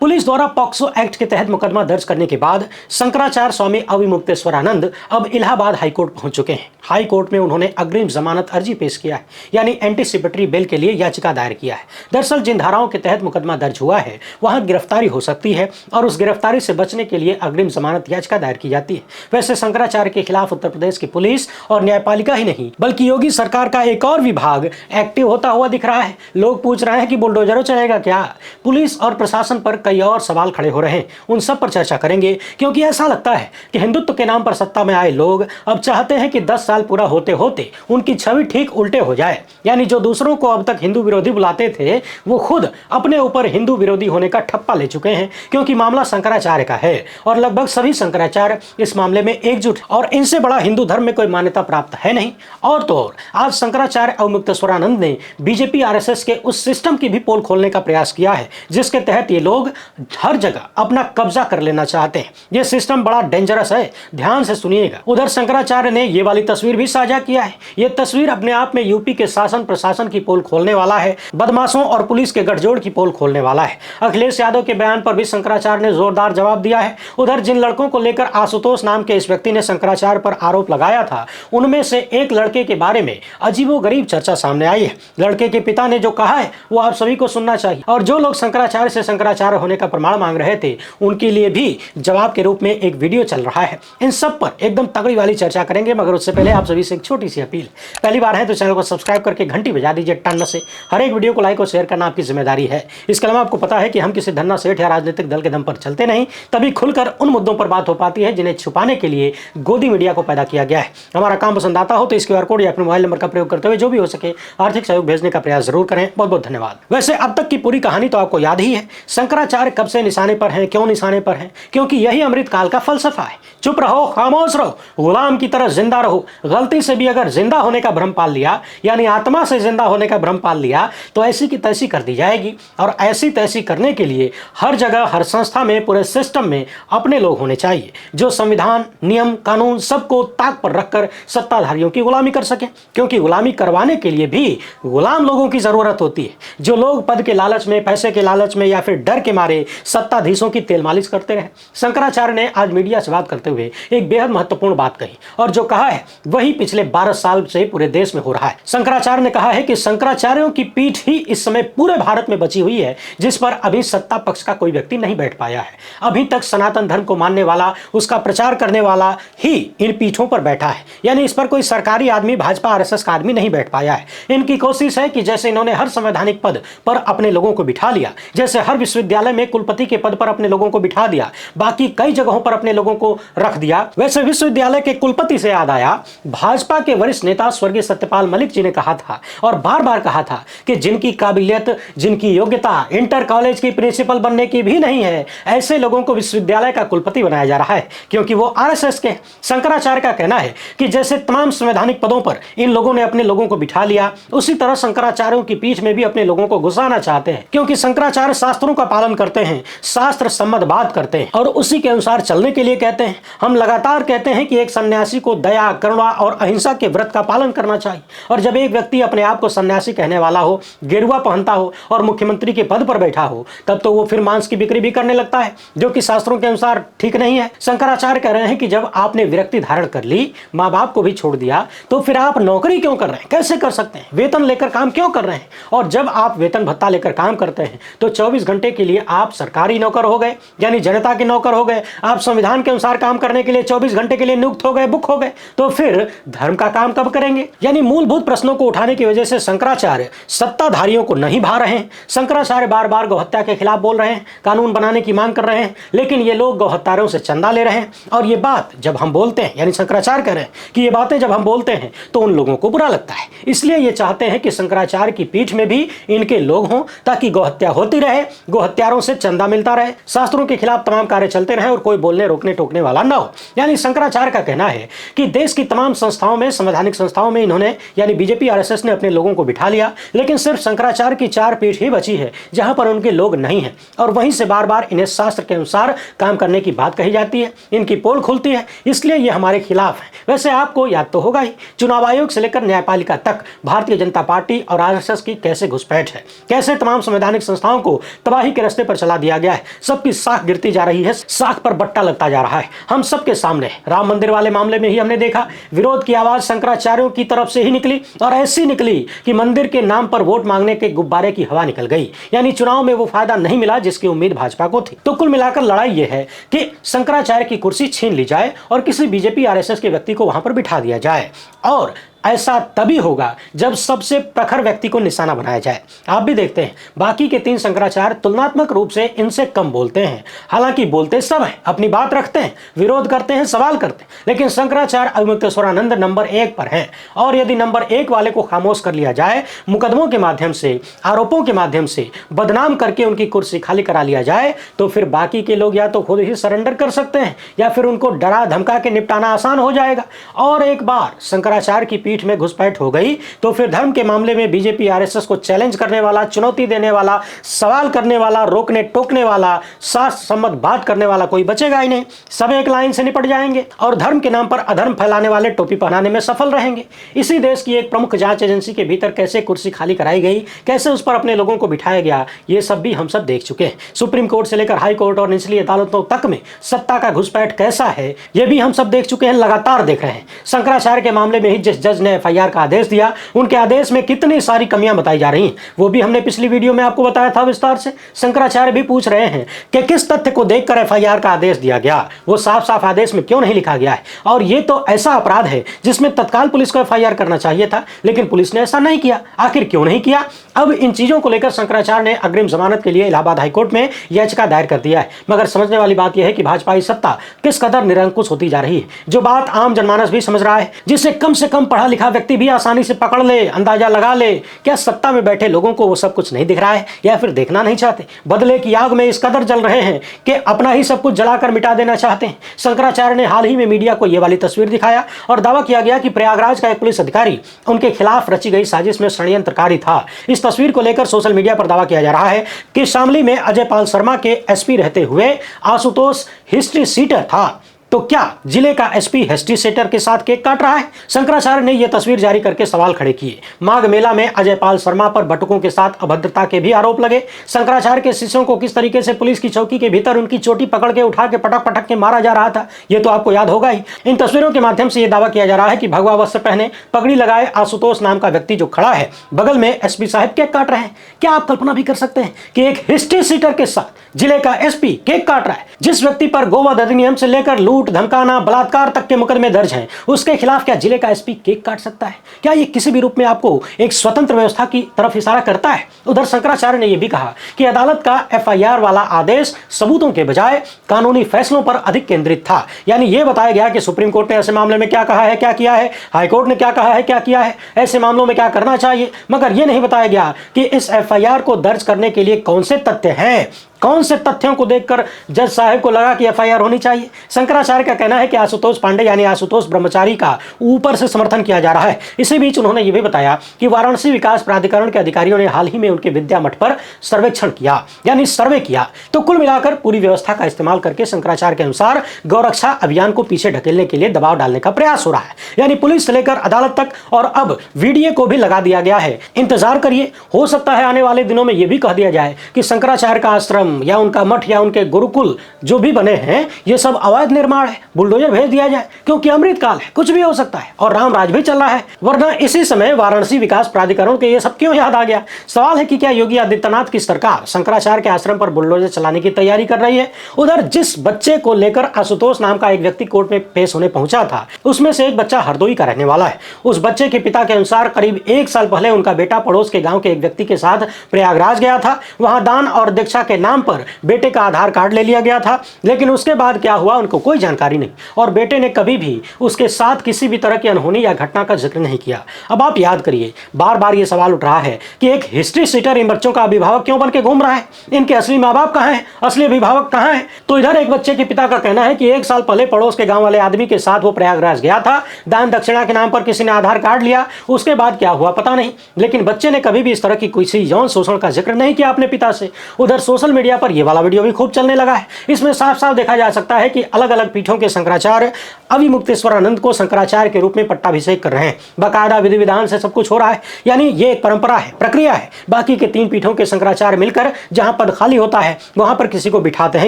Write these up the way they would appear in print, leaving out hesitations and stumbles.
Police द्वारा POCSO act के तहत मुकदमा दर्ज करने के बाद शंकराचार्य स्वामी अविमुक्तेश्वरानंद अब इलाहाबाद हाईकोर्ट पहुंच चुके हैं। हाईकोर्ट में उन्होंने अग्रिम जमानत अर्जी पेश किया है, यानी एंटीसिपेटरी बेल के लिए याचिका दायर किया है। दरअसल जिन धाराओं के तहत मुकदमा दर्ज हुआ है वहां गिरफ्तारी हो सकती है और उस गिरफ्तारी से बचने के लिए अग्रिम जमानत याचिका दायर की जाती है। वैसे शंकराचार्य के खिलाफ उत्तर प्रदेश की पुलिस और न्यायपालिका ही नहीं बल्कि योगी सरकार का एक और विभाग एक्टिव होता हुआ दिख रहा है। लोग पूछ रहे हैं कि बुलडोजरों चलेगा क्या? पुलिस और प्रशासन पर कई और सवाल खड़े हो रहे हैं, उन सब पर चर्चा करेंगे, क्योंकि ऐसा लगता है कि हिंदुत्व के नाम पर सत्ता में आए लोग अब चाहते हैं कि 10 साल पूरा होते होते उनकी छवि ठीक उल्टे हो जाए। यानी जो दूसरों को अब तक हिंदू विरोधी बुलाते थे वो खुद अपने ऊपर हिंदू विरोधी होने का ठप्पा ले चुके हैं, क्योंकि मामला शंकराचार्य का है और लगभग सभी शंकराचार्य इस मामले में एकजुट और इनसे बड़ा हिंदू धर्म में कोई मान्यता प्राप्त है नहीं। और तो और आज शंकराचार्य अविमुक्तेश्वरानंद ने बीजेपी आरएसएस के उस सिस्टम की भी पोल खोलने का प्रयास किया है जिसके तहत ये लोग हर जगह अपना कब्जा कर लेना चाहते हैं। ये सिस्टम बड़ा डेंजरस है, ध्यान से सुनिएगा। उधर शंकराचार्य ने ये वाली तस्वीर भी साझा किया है। ये तस्वीर अपने आप में यूपी के शासन प्रशासन की पोल खोलने वाला है, बदमाशों और पुलिस के गठजोड़ की पोल खोलने वाला है। अखिलेश यादव के बयान पर भी शंकराचार्य ने जोरदार जवाब दिया है। उधर जिन लड़कों को लेकर आशुतोष नाम के इस व्यक्ति ने शंकराचार्य पर आरोप लगाया था उनमें से एक लड़के के बारे में अजीबोगरीब चर्चा सामने आई है। लड़के के पिता ने जो कहा है वो आप सभी को सुनना चाहिए और जो लोग शंकराचार्य से शंकराचार्य होने का प्रमाण मांग रहे थे उनके लिए भी जवाब के रूप में एक वीडियो चल रहा है। इन सब पर एकदम तगड़ी वाली चर्चा करेंगे, मगर उससे पहले आप सभी से एक छोटी सी अपील। पहली बार है तो चैनल को सब्सक्राइब करके घंटी बजा दीजिए टन से। हर एक वीडियो को लाइक और शेयर करना आपकी जिम्मेदारी है। इसके अलावा आपको पता है कि हम किसी धन्ना सेठ या राजनीतिक दल के दम पर चलते नहीं, तभी खुलकर उन मुद्दों पर बात हो पाती है जिन्हें छुपाने के लिए गोदी मीडिया को पैदा किया गया है। हमारा काम पसंद आता हो तो इस QR कोड या अपने मोबाइल नंबर का प्रयोग करते हुए जो भी हो सके आर्थिक सहयोग भेजने का प्रयास जरूर करें। बहुत बहुत धन्यवाद। वैसे अब तक की पूरी कहानी तो आपको याद ही है। शंकराचार्य कब से निशाने पर हैं, क्यों निशाने पर हैं? क्योंकि यही अमृत काल का फलसफा है। चुप रहो, खामोश रहो, गुलाम की तरह जिंदा रहो। गलती से भी अगर जिंदा होने का भ्रम पाल लिया, यानी आत्मा से जिंदा होने का भ्रम पाल लिया, तो ऐसी की तैसी कर दी जाएगी। और ऐसी तैसी करने के लिए हर जगह, हर संस्था में, पूरे सिस्टम में अपने लोग होने चाहिए जो संविधान, नियम, कानून सबको ताक पर रखकर सत्ताधारियों की गुलामी कर सके। क्योंकि गुलामी करवाने के लिए भी गुलाम लोगों की जरूरत होती है, जो लोग पद के लालच में, पैसे के लालच में या फिर डर के मारे सत्ताधीशों की तेल मालिश करते रहे। शंकराचार्य ने आज मीडिया से बात करते हुए एक बेहद महत्वपूर्ण बात कही और जो कहा है वही पिछले 12 साल से पूरे देश में हो रहा है। शंकराचार्य ने कहा है कि शंकराचार्यों की पीठ ही इस समय पूरे भारत में बची हुई है जिस पर अभी सत्ता पक्ष का कोई व्यक्ति नहीं बैठ पाया है। अभी तक सनातन धर्म को मानने वाला, उसका प्रचार करने वाला ही इन पीठों पर बैठा है, यानी इस पर कोई सरकारी आदमी, भाजपा आरएसएस का आदमी नहीं बैठ पाया है। इनकी कोशिश है कि जैसे इन्होंने हर संवैधानिक पद पर अपने लोगों को बिठा लिया, जैसे हर विश्वविद्यालय में कुलपति के पद पर अपने लोगों को बिठा दिया, बाकी कई जगहों पर अपने लोगों को रख दिया, वैसे विश्वविद्यालय के कुलपति से याद आया भाजपा के वरिष्ठ नेता स्वर्गीय सत्यपाल मलिक जी ने कहा था और बार बार कहा था कि जिनकी काबिलियत, जिनकी योग्यता इंटर कॉलेज की प्रिंसिपल बनने की भी नहीं है, ऐसे लोगों को विश्वविद्यालय का कुलपति बनाया जा रहा है क्योंकि वो आरएसएस के। शंकराचार्य का कहना है कि जैसे तमाम संवैधानिक पदों पर इन लोगों ने अपने लोगों को बिठा लिया, उसी तरह शंकराचार्यों की पीठ में भी अपने लोगों को घुसाना चाहते हैं, क्योंकि शंकराचार्य शास्त्रों का पालन करते हैं, शास्त्र सम्मत बात करते हैं और उसी के अनुसार चलने के लिए कहते हैं। हम लगातार कहते हैं कि एक सन्यासी को दया, करुणा और अहिंसा के व्रत का पालन करना चाहिए। और जब एक व्यक्ति अपने आप को सन्यासी कहने वाला हो, गेरुआ पहनता हो और मुख्यमंत्री के पद पर बैठा हो, तब तो वो फिर मांस की बिक्री भी करने लगता है, जो कि शास्त्रों के अनुसार ठीक नहीं है। शंकराचार्य कह रहे हैं कि जब आपने विरक्ति धारण कर ली, माँ बाप को भी छोड़ दिया, तो फिर आप नौकरी क्यों कर रहे हैं? कैसे कर सकते हैं? वेतन लेकर काम क्यों कर रहे हैं? और जब आप वेतन भत्ता लेकर काम करते हैं तो 24 घंटे के लिए आप सरकारी नौकर हो गए, यानी जनता के नौकर हो गए। आप संविधान के अनुसार काम करने के लिए 24 घंटे के लिए नियुक्त हो गए, बुक हो गए, तो फिर धर्म का काम कब करेंगे? यानी मूलभूत प्रश्नों को उठाने की वजह से शंकराचार्य सत्ताधारियों को नहीं भा रहे हैं। शंकराचार्य बार बार गौहत्या के खिलाफ बोल रहे हैं, कानून बनाने की मांग कर रहे हैं, लेकिन ये लोग गौहत्यारों से चंदा ले रहे हैं। और ये बात जब हम बोलते हैं, यानी शंकराचार्य कह रहे हैं कि ये बातें जब हम बोलते हैं तो उन लोगों को बुरा लगता है। इसलिए ये चाहते हैं कि शंकराचार्य की पीठ में भी इनके लोग हों ताकि गौहत्या होती रहे, गौहत्यारों से चंदा मिलता रहे, शास्त्रों के खिलाफ तमाम कार्य चलते रहे और कोई बोलने, रोकने, टोकने वाला ना हो। यानी शंकराचार्य का कहना है कि देश की तमाम संस्थाओं में, संवैधानिक संस्थाओं में इन्होंने, यानी बीजेपी आरएसएस ने अपने लोगों को बिठा लिया, लेकिन सिर्फ शंकराचार्य की 4 पीठ ही बची है जहां पर उनके लोग नहीं हैं। और वहीं से बार बार इन्हें शास्त्र के अनुसार काम करने की बात कही जाती है, इनकी पोल खुलती है, इसलिए ये हमारे खिलाफ है। वैसे आपको याद तो होगा ही, चुनाव आयोग से लेकर न्यायपालिका तक भारतीय जनता पार्टी और आरएसएस की कैसे घुसपैठ है, कैसे तमाम संवैधानिक संस्थाओं को तबाही के रास्ते पर पर चला दिया गया है। सबकी साख गिरती जा रही है, साख पर बट्टा लगता जा रहा है। हम सबके सामने राम मंदिर वाले मामले में ही हमने देखा, विरोध की आवाज शंकराचार्यों की तरफ से ही निकली और ऐसी निकली कि मंदिर के नाम पर वोट मांगने के गुब्बारे की हवा निकल गई। यानी चुनाव में वो फायदा नहीं मिला जिसकी उम्मीद भाजपा को थी। तो कुल मिलाकर लड़ाई यह है कि शंकराचार्य की कुर्सी छीन ली जाए और किसी बीजेपी आरएसएस के व्यक्ति को वहां पर बिठा दिया जाए, और ऐसा तभी होगा जब सबसे प्रखर व्यक्ति को निशाना बनाया जाए। आप भी देखते हैं बाकी के 3 शंकराचार्य तुलनात्मक रूप से इनसे कम बोलते हैं, हालांकि बोलते सब हैं, अपनी बात रखते हैं, विरोध करते हैं, सवाल करते हैं, लेकिन शंकराचार्य अविमुक्तेश्वरानंद नंबर 1 पर हैं। और यदि नंबर 1 वाले को खामोश कर लिया जाए, मुकदमों के माध्यम से, आरोपों के माध्यम से बदनाम करके उनकी कुर्सी खाली करा लिया जाए, तो फिर बाकी के लोग या तो खुद ही सरेंडर कर सकते हैं या फिर उनको डरा धमका के निपटाना आसान हो जाएगा। और एक बार शंकराचार्य की पीठ में घुसपैठ हो गई तो फिर धर्म के मामले में बीजेपी आरएसएस को चैलेंज करने वाला, चुनौती देने वाला, सवाल करने वाला, रोकने टोकने वाला, शास्त्र सम्मत बात करने वाला कोई बचेगा ही नहीं। सब एक लाइन से निपट जाएंगे और धर्म के नाम पर अधर्म फैलाने वाले टोपी पहनाने में सफल रहेंगे। इसी देश की एक प्रमुख जांच एजेंसी के भीतर कैसे कुर्सी खाली कराई गई, कैसे उस पर अपने लोगों को बिठाया गया, ये सब भी हम सब देख चुके हैं। सुप्रीम कोर्ट से लेकर हाई कोर्ट और निचली अदालतों तक में सत्ता का घुसपैठ कैसा है, ये भी हम सब देख चुके हैं, लगातार देख रहे हैं। शंकराचार्य के मामले में ही जिस जज ने एफआईआर का आदेश दिया, उनके आदेश में कितनी सारी कमियां बताई जा रही हैं, वो भी हमने पिछली वीडियो में आपको बताया था विस्तार से। शंकराचार्य भी पूछ रहे हैं कि किस तथ्य को देखकर एफआईआर का आदेश दिया गया, वो साफ साफ आदेश में क्यों नहीं लिखा गया है। और ये तो ऐसा अपराध है जिसमें तत्काल पुलिस को एफआईआर करना चाहिए था, लेकिन पुलिस ने ऐसा नहीं किया। आखिर क्यों नहीं किया? अब इन चीजों को लेकर शंकराचार्य ने अग्रिम जमानत के लिए इलाहाबाद हाईकोर्ट में याचिका दायर कर दिया है। मगर समझने वाली बात यह है कि भाजपाई सत्ता किस कदर निरंकुश होती जा रही है, जो बात आम जनमानस भी समझ रहा है, जिसे कम से कम पढ़ा लिखा व्यक्ति भी आसानी से पकड़ ले, अंदाजा लगा ले। क्या सत्ता में बैठे लोगों को वो सब कुछ नहीं दिख रहा है या फिर देखना नहीं चाहते? बदले की आग में इस कदर जल रहे हैं कि अपना ही सब कुछ जलाकर मिटा देना चाहते हैं। शंकराचार्य ने हाल ही में मीडिया को ये वाली तस्वीर दिखाया और दावा किया गया कि प्रयागराज का एक पुलिस अधिकारी उनके खिलाफ रची गई साजिश में षड्यंत्रकारी था। इस तस्वीर को लेकर सोशल मीडिया पर दावा किया जा रहा है कि शामली में अजय पाल शर्मा के एसपी रहते हुए आशुतोष हिस्ट्री सीटर था। तो क्या जिले का एसपी हिस्ट्री सेटर के साथ केक काट रहा है? शंकराचार्य ने यह तस्वीर जारी करके सवाल खड़े किए। माघ मेला में अजय पाल शर्मा पर बटुकों के साथ अभद्रता के भी आरोप लगे। शंकराचार्य के शिष्यों को किस तरीके से पुलिस की चौकी के भीतर उनकी चोटी पकड़ के उठा के पटक पटक के मारा जा रहा था, यह तो आपको याद होगा ही। इन तस्वीरों के माध्यम से यह दावा किया जा रहा है कि भगवा वस्त्र पहने, पगड़ी लगाए आशुतोष नाम का व्यक्ति जो खड़ा है बगल में, एसपी साहब केक काट रहे हैं। क्या आप कल्पना भी कर सकते हैं कि एक हिस्ट्री सीटर के साथ जिले का एसपी केक काट रहा है? जिस व्यक्ति पर गोवध अधिनियम से लेकर लूट, धमकाना, बलात्कार तक के मुकदमे दर्ज हैं, उसके खिलाफ क्या जिले का एसपी केक काट सकता है? क्या ये किसी भी रूप में आपको एक स्वतंत्र व्यवस्था की तरफ इशारा करता है? उधर शंकराचार्य ने यह भी कहा कि अदालत का एफआईआर वाला आदेश सबूतों के बजाय कानूनी फैसलों पर अधिक केंद्रित था। यानी यह बताया गया कि सुप्रीम कोर्ट ने ऐसे मामले में क्या कहा है, क्या किया है, हाईकोर्ट ने क्या कहा है, क्या किया है, ऐसे मामलों में क्या करना चाहिए। मगर यह नहीं बताया गया कि इस एफआईआर को दर्ज करने के लिए कौन से तथ्य हैं, कौन से तथ्यों को देखकर जज साहब को लगा कि एफआईआर होनी चाहिए। शंकराचार्य का कहना है कि आशुतोष पांडे यानी आशुतोष ब्रह्मचारी का ऊपर से समर्थन किया जा रहा है। इसी बीच उन्होंने यह भी बताया कि वाराणसी विकास प्राधिकरण के अधिकारियों ने हाल ही में उनके विद्या मठ पर सर्वेक्षण किया, यानी सर्वे किया। तो कुल मिलाकर पूरी व्यवस्था का इस्तेमाल करके शंकराचार्य के अनुसार गौरक्षा अभियान को पीछे ढकेलने के लिए दबाव डालने का प्रयास हो रहा है। यानी पुलिस से लेकर अदालत तक और अब वीडियो को भी लगा दिया गया है। इंतजार करिए, हो सकता है आने वाले दिनों में यह भी कह दिया जाए कि शंकराचार्य का आश्रम या उनका मठ या उनके गुरुकुल जो भी बने हैं ये सब अवैध निर्माण है, बुलडोजर भेज दिया जाए, क्योंकि अमृत काल है, कुछ भी हो सकता है और राम राज भी चल रहा है। वरना इसी समय वाराणसी विकास प्राधिकरण के ये सब क्यों याद आ गया? सवाल है कि क्या योगी आदित्यनाथ की सरकार शंकराचार्य के आश्रम पर बुलडोजर चलाने की तैयारी कर रही है? उधर जिस बच्चे को लेकर आशुतोष नाम का एक व्यक्ति कोर्ट में पेश होने पहुंचा था, उसमें से एक बच्चा हरदोई का रहने वाला है। उस बच्चे के पिता के अनुसार करीब 1 साल पहले उनका बेटा पड़ोस के गांव के एक व्यक्ति के साथ प्रयागराज गया था। वहां दान और दीक्षा के नाम पर बेटे का आधार कार्ड ले लिया गया था, लेकिन उसके बाद क्या हुआ उनको कोई जानकारी नहीं और बेटे ने कभी भी उसके साथ किसी भी तरह की अनहोनी या घटना का जिक्र नहीं किया। अब आप याद करिए, बार बार ये सवाल उठ रहा है कि एक हिस्ट्री सीटर इन बच्चों का अभिभावक क्यों बन के घूम रहा है? इनके असली माँ बाप कहाँ हैं? असली अभिभावक कहाँ हैं? तो इधर एक बच्चे के पिता का कहना है कि 1 साल पहले पड़ोस के गांव वाले आदमी के साथ वो प्रयागराज गया था, दान दक्षिणा के नाम पर किसी ने आधार कार्ड लिया, उसके बाद क्या हुआ पता नहीं, लेकिन बच्चे ने कभी भी इस तरह की किसी यौन शोषण का जिक्र नहीं किया अपने पिता से। उधर सोशल मीडिया पर यह वाला वीडियो भी खूब चलने लगा है। इसमें साफ साफ देखा जा सकता है कि अलग अलग पीठों के शंकराचार्य अविमुक्तेश्वरानंद को शंकराचार्य के रूप में पट्टाभिषेक कर रहे हैं। बाकायदा विधि विधान से सब कुछ हो रहा है, यानी ये एक परंपरा है, प्रक्रिया है। बाकी के 3 पीठों के शंकराचार्य मिलकर जहां पद खाली होता है वहां पर किसी को बिठाते हैं,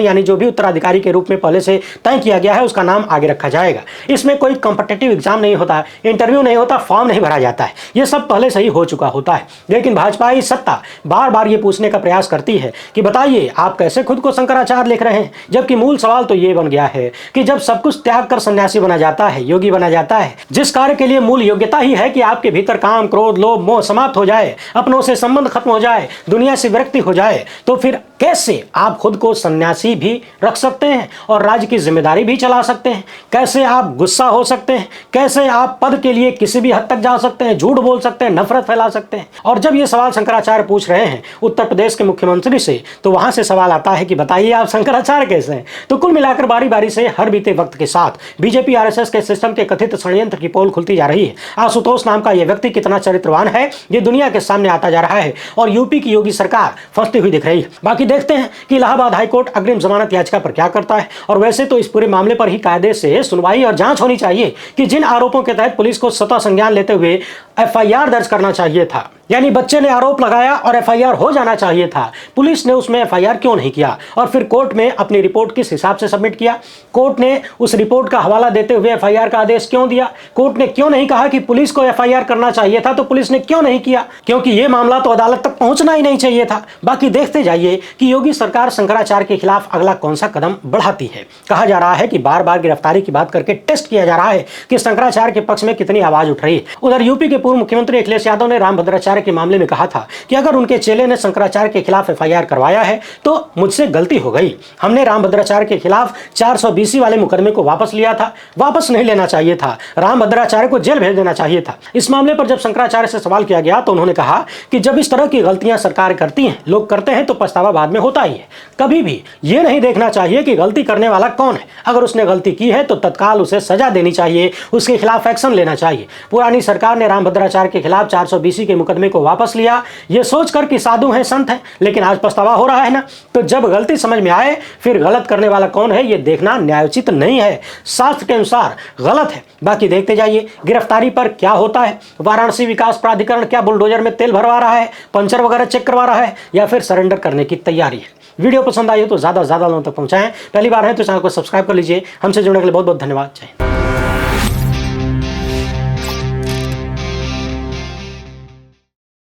यानी जो भी उत्तराधिकारी के रूप में पहले से तय किया गया है उसका नाम आगे रखा जाएगा। इसमें कोई कॉम्पिटिटिव एग्जाम नहीं होता, इंटरव्यू नहीं होता, फॉर्म नहीं भरा जाता है, ये सब पहले से ही हो चुका होता है। लेकिन भाजपाई सत्ता बार बार ये पूछने का प्रयास करती है कि बताइए आप कैसे खुद को शंकराचार्य लिख रहे हैं, जबकि मूल सवाल तो ये बन गया है कि जब सब कुछ त्याग कर सन्यासी बना जाता है, योगी बना जाता है, जिस कार्य के लिए मूल योग्यता ही है कि आपके भीतर काम, क्रोध, लोभ, मोह समाप्त हो जाए, अपनों से संबंध खत्म हो जाए, दुनिया से विरक्ति हो जाए, तो फिर कैसे आप खुद को सन्यासी भी रख सकते हैं और राज्य की जिम्मेदारी भी चला सकते हैं? कैसे आप गुस्सा हो सकते हैं? कैसे आप पद के लिए किसी भी हद तक जा सकते हैं, झूठ बोल सकते हैं, नफरत फैला सकते हैं? और जब ये सवाल शंकराचार्य पूछ रहे हैं उत्तर प्रदेश के मुख्यमंत्री से, तो वहां से सवाल आता है कि बताइए आप शंकराचार्य कैसे हैं? तो कुल मिलाकर बारी बारी से हर बीते वक्त के साथ बीजेपी आरएसएस के सिस्टम के कथित षड्यंत्र की पोल खुलती जा रही है। आशुतोष नाम का यह व्यक्ति कितना चरित्रवान है ये दुनिया के सामने आता जा रहा है और यूपी की योगी सरकार फंसती हुई दिख रही है। बाकी देखते हैं कि इलाहाबाद हाईकोर्ट अग्रिम जमानत याचिका पर क्या करता है। और वैसे तो इस पूरे मामले पर ही कायदे से सुनवाई और जांच होनी चाहिए कि जिन आरोपों के तहत पुलिस को स्वतः संज्ञान लेते हुए एफआईआर दर्ज करना चाहिए था, यानी बच्चे ने आरोप लगाया और एफआईआर हो जाना चाहिए था, पुलिस ने उसमें एफआईआर क्यों नहीं किया? और फिर कोर्ट में अपनी रिपोर्ट किस हिसाब से सबमिट किया? कोर्ट ने उस रिपोर्ट का हवाला देते हुए एफआईआर का आदेश क्यों दिया? कोर्ट ने क्यों नहीं कहा कि पुलिस को एफआईआर करना चाहिए था, तो पुलिस ने क्यों नहीं किया? क्योंकि यह मामला तो अदालत तक पहुंचना ही नहीं चाहिए था। बाकी देखते जाइए कि योगी सरकार शंकराचार्य के खिलाफ अगला कौन सा कदम बढ़ाती है। कहा जा रहा है कि बार बार गिरफ्तारी की बात करके टेस्ट किया जा रहा है कि शंकराचार्य के पक्ष में कितनी आवाज उठ रही है। उधर यूपी के पूर्व मुख्यमंत्री अखिलेश यादव ने रामभद्राचार्य के मामले में कहा था कि अगर उनके चेले ने शंकराचार्य के खिलाफ एफआईआर करवाया है तो मुझसे गलती हो गई। हमने रामभद्राचार्य के खिलाफ 420 वाले मुकदमे को वापस लिया था, वापस नहीं लेना चाहिए था, रामभद्राचार्य को जेल भेज देना चाहिए था। इस मामले पर जब शंकराचार्य से सवाल किया गया तो उन्होंने कहा कि जब इस तरह की गलतियां सरकार करती हैं, लोग करते हैं, तो पछतावा बाद में होता ही है। कभी भी ये नहीं देखना चाहिए कि गलती करने वाला कौन है। अगर उसने गलती की है तो तत्काल उसे सजा देनी चाहिए, उसके खिलाफ एक्शन लेना चाहिए। पुरानी सरकार ने रामभद्राचार्य के खिलाफ 420 के मुकदमे को वापस लिया, ये सोचकर कि साधु हैं, संत हैं, लेकिन आज पछतावा हो रहा है ना। तो जब गलती समझ में आए फिर गलत करने वाला कौन है ये देखना न्यायोचित नहीं है, शास्त्र के अनुसार गलत है। बाकी देखते जाइए गिरफ्तारी पर क्या होता है। वाराणसी विकास प्राधिकरण क्या बुलडोजर में तेल भरवा रहा है, पंचर वगैरह चेक करवा रहा है, या फिर सरेंडर करने की तैयारी है? वीडियो पसंद आई हो तो ज्यादा से ज्यादा लोगों तक पहुंचाएं। पहली बार है तो चैनल को सब्सक्राइब कर लीजिए। हमसे जुड़ने के लिए बहुत बहुत धन्यवाद। जय हिंद।